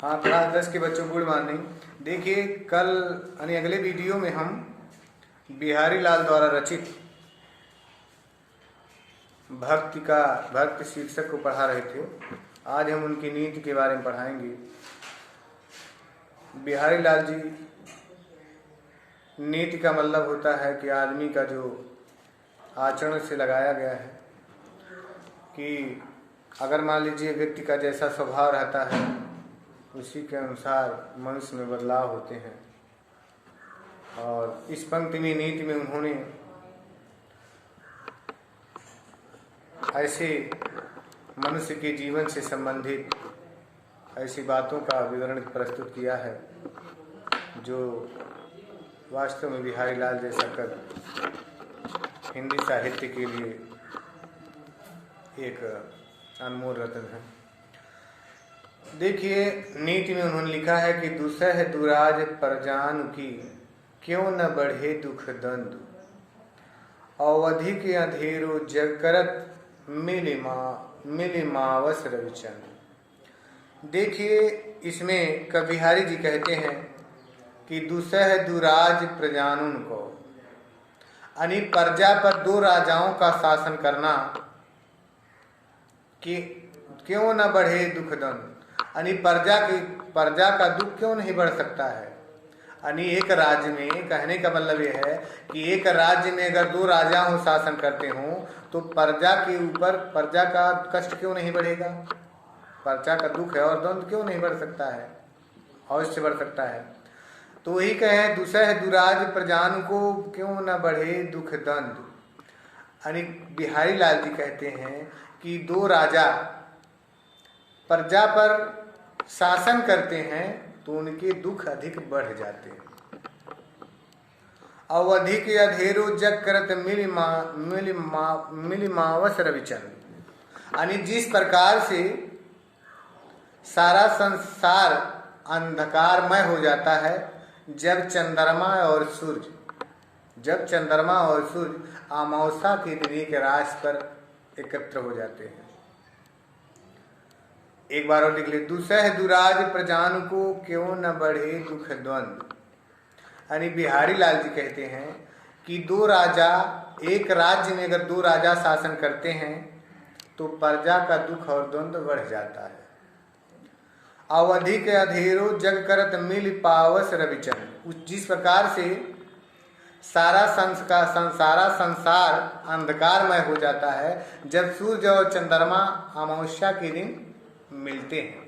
हाँ, क्लास 10 के बच्चों गुड मॉर्निंग। देखिए, कल यानी अगले वीडियो में हम बिहारी लाल द्वारा रचित भक्ति शीर्षक को पढ़ा रहे थे। आज हम उनकी नीति के बारे में पढ़ाएंगे। बिहारी लाल जी, नीति का मतलब होता है कि आदमी का जो आचरण से लगाया गया है कि अगर मान लीजिए व्यक्ति का जैसा स्वभाव रहता है उसी के अनुसार मनुष्य में बदलाव होते हैं। और इस पंक्ति में नीति में उन्होंने ऐसे मनुष्य के जीवन से संबंधित ऐसी बातों का विवरण प्रस्तुत किया है जो वास्तव में बिहारी लाल जैसा कर हिंदी साहित्य के लिए एक अनमोल रत्न है। देखिए, नीति में उन्होंने लिखा है कि दुसह दुराज परजान की क्यों न बढ़े दुख दंड, अवधि के अंधेरो जग करत मिलिमावस रविचंद्र। देखिए, इसमें कवि बिहारी जी कहते हैं कि दुसह दुराज प्रजानुन को, यानी प्रजा पर दो राजाओं का शासन करना कि क्यों न बढ़े दुख दंड, यानी प्रजा का दुख क्यों नहीं बढ़ सकता है। यानी एक राज्य में, कहने का मतलब यह है कि एक राज्य में अगर दो राजा हो शासन करते हों तो प्रजा के ऊपर प्रजा का कष्ट क्यों नहीं बढ़ेगा। प्रजा का दुख है और द्वंद्व क्यों नहीं बढ़ सकता है, अवश्य बढ़ सकता है। तो वही कहे दुसह दुराज प्रजान को क्यों न बढ़े दुख दंड। यानी बिहारी लाल जी कहते हैं कि दो राजा प्रजा पर शासन करते हैं तो उनके दुख अधिक बढ़ जाते हैं। अवधि के अधेरो जग करत मिलिमावस रविचंद्र। यानी जिस प्रकार से सारा संसार अंधकारमय हो जाता है जब चंद्रमा और सूर्य अमावस्या के दिन एक राशि पर एकत्र हो जाते हैं। एक बार और लिख ले, दुसह दुराज प्रजान को क्यों न बढ़े दुख द्वंद। यानी बिहारी लाल जी कहते हैं कि दो राजा, एक राज्य में अगर दो राजा शासन करते हैं तो प्रजा का दुख और द्वंद्व बढ़ जाता है। अवधि के अधेरो जग करत मिल पावस रविचंद्र। जिस प्रकार से सारा संसार अंधकारमय हो जाता है जब सूर्य और चंद्रमा अमावस्या के दिन मिलते हैं।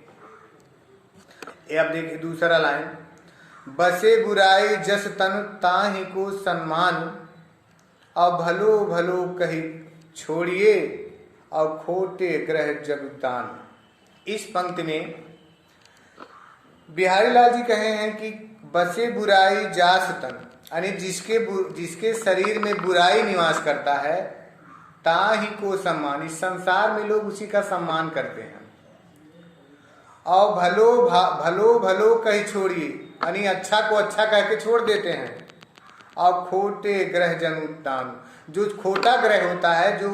ये अब देखिए दूसरा लाइन, बसे बुराई जस तनु ताहि को सम्मान, अब भलो भलो कही छोड़िए और खोटे ग्रह जगतान। इस पंक्ति में बिहारी लाल जी कहे हैं कि बसे बुराई जास तन, यानी जिसके शरीर में बुराई निवास करता है, ताहि को सम्मान, इस संसार में लोग उसी का सम्मान करते हैं। और भलो भलो कही छोड़िए, यानी अच्छा को अच्छा कह के छोड़ देते हैं। और खोटे ग्रह जनुतान, जो खोटा ग्रह होता है, जो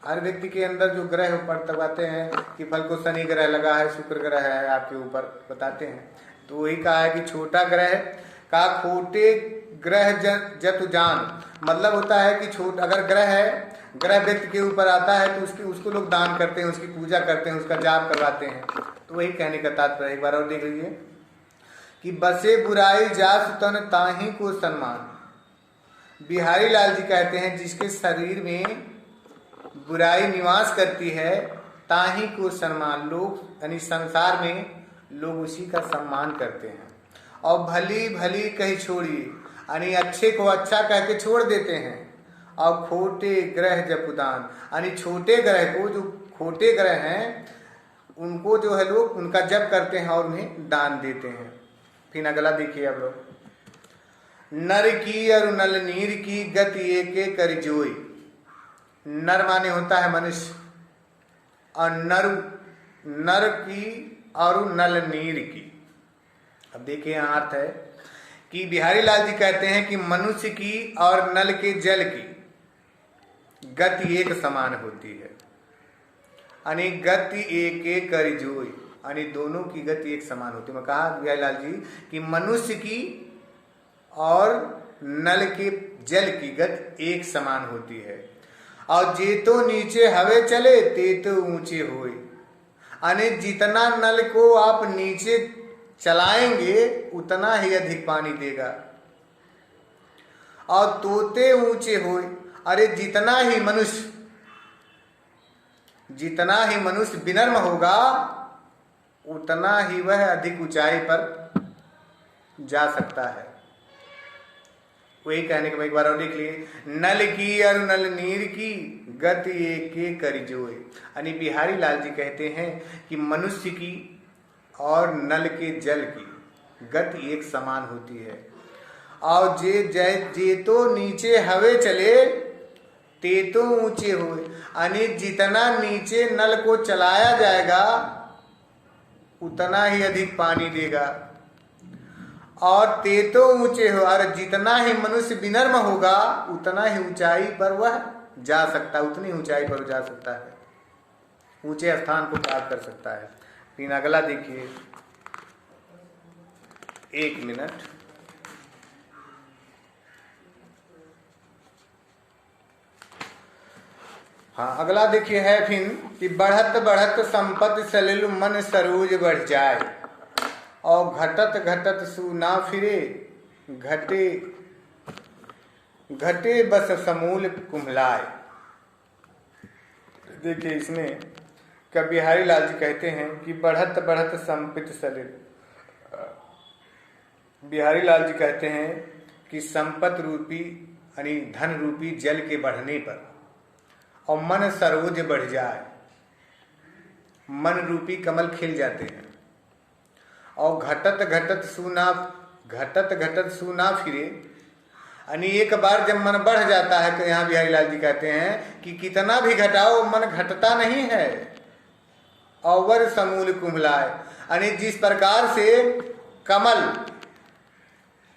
हर व्यक्ति के अंदर जो ग्रह बताते हैं कि फल को शनि ग्रह लगा है, शुक्र ग्रह है आपके ऊपर बताते हैं, तो वही कहा है कि छोटा ग्रह का खोटे ग्रह जतु जान। मतलब होता है कि अगर ग्रह व्यक्ति के ऊपर आता है तो उसको लोग दान करते हैं, उसकी पूजा करते हैं, उसका जाप करवाते हैं। तो वही कहने का तात्पर्य। एक बार और देख लीजिए कि बसे बुराई जास तन ताहि को सम्मान। बिहारी लाल जी कहते हैं जिसके शरीर में बुराई निवास करती है, ताहि को सम्मान, लोग यानी संसार में लोग उसी का सम्मान करते हैं। और भली भली कही छोड़िए, यानी अच्छे को अच्छा कह के छोड़ देते हैं। और खोटे ग्रह जपुदान, यानी छोटे ग्रह को, जो खोटे ग्रह हैं उनको जो है लोग उनका जप करते हैं और उन्हें दान देते हैं। फिर अगला देखिए अब लोग, नर की और नल नीर की गति एक कर जोई। नर माने होता है मनुष्य, और नर की और नल नीर की। अब देखिए यहाँ अर्थ है कि बिहारी लाल जी कहते हैं कि मनुष्य की और नल के जल की गति एक समान होती है, यानी गति एक कर जोई। यानी दोनों की गति एक समान होती है। मैं कहा बिहारीलाल जी कि मनुष्य की और नल के जल की गति एक समान होती है। और जे तो नीचे हवे चले ते तो ऊंचे होए, यानी जितना नल को आप नीचे चलाएंगे उतना ही अधिक पानी देगा। और तोते ऊंचे होए, अरे जितना ही मनुष्य विनम्र होगा उतना ही वह अधिक ऊंचाई पर जा सकता है। वही कहने के बाद एक बार और देख लिए, नल की और नल नीर की गति एक कर जोए, यानी बिहारी लाल जी कहते हैं कि मनुष्य की और नल के जल की गति एक समान होती है। और जे तो नीचे हवे चले ते तो ऊंचे होए, यानी जितना नीचे नल को चलाया जाएगा उतना ही अधिक पानी देगा। और ते तो ऊंचे हो, और जितना ही मनुष्य विनम्र होगा उतना ही ऊंचाई पर वह जा सकता है, उतनी ऊंचाई पर जा सकता है, ऊंचे स्थान को प्राप्त कर सकता है। फिर अगला देखिए, 1 मिनट। हाँ, अगला देखिए है फिर कि बढ़त बढ़त संपत्ति सलिल मन सरोज बढ़ जाए, और घटत घटत सु ना फिरे घटे घटे बस समूल कुम्हलाए। देखिए इसमें कवि बिहारी लाल जी कहते हैं कि बढ़त बढ़त संपत्ति सलिल, बिहारी लाल जी कहते हैं कि संपत्ति रूपी यानी धन रूपी जल के बढ़ने पर और मन सरोज बढ़ जाए, मन रूपी कमल खिल जाते हैं। और घटत घटत सुना फिरे, यानी एक बार जब मन बढ़ जाता है तो यहाँ बिहारी लाल जी कहते हैं कि कितना भी घटाओ मन घटता नहीं है। और समूल कुम्हलाए, यानी जिस प्रकार से कमल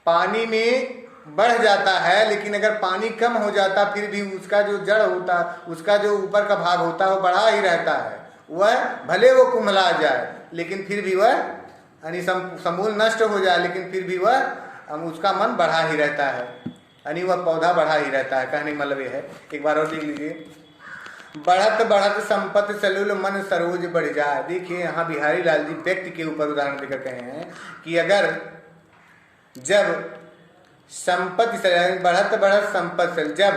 पानी में बढ़ जाता है लेकिन अगर पानी कम हो जाता फिर भी उसका जो जड़ होता, उसका जो ऊपर का भाग होता है वो बढ़ा ही रहता है। वह भले वो कुम्हला जाए लेकिन फिर भी वह यानी समूल नष्ट हो जाए लेकिन फिर भी वह उसका मन बढ़ा ही रहता है, यानी वह पौधा बढ़ा ही रहता है। कहने का मतलब ये है, एक बार और देख लीजिए, बढ़त बढ़त संपत्ति सलिल मन सरोज बढ़ जाए। देखिए यहाँ बिहारी लाल जी व्यक्ति के ऊपर उदाहरण देकर कहे हैं कि अगर जब संपत्ति बढ़त बढ़त संपत्ति, जब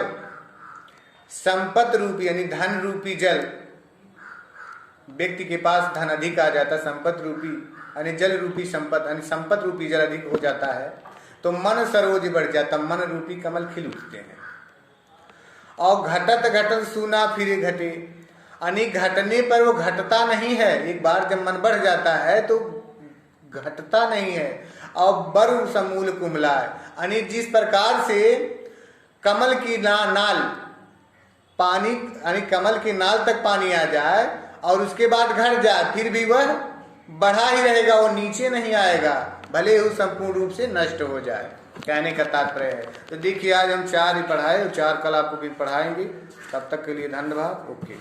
संपत्ति रूपी यानी धन रूपी जल व्यक्ति के पास धन अधिक आ जाता, संपत्ति रूपी यानी जल रूपी संपत्ति यानी संपत्ति रूपी जल अधिक हो जाता है तो मन सरोज बढ़ जाता, मन रूपी कमल खिल उठते हैं। और घटत घटत सुना फिरे घटे, यानी घटने पर वो घटता नहीं है। एक बार जब मन बढ़ जाता है तो घटता नहीं है। और बरु समूल कुम्हलाए, यानी जिस प्रकार से कमल की नाल पानी यानी कमल की नाल तक पानी आ जाए और उसके बाद घट जाए फिर भी वह बढ़ा ही रहेगा, वो नीचे नहीं आएगा, भले ही संपूर्ण रूप से नष्ट हो जाए। कहने का तात्पर्य है। तो देखिए आज हम 4 ही पढ़ाए, 4 कल आपको भी पढ़ाएंगे। तब तक के लिए धन्यवाद। ओके।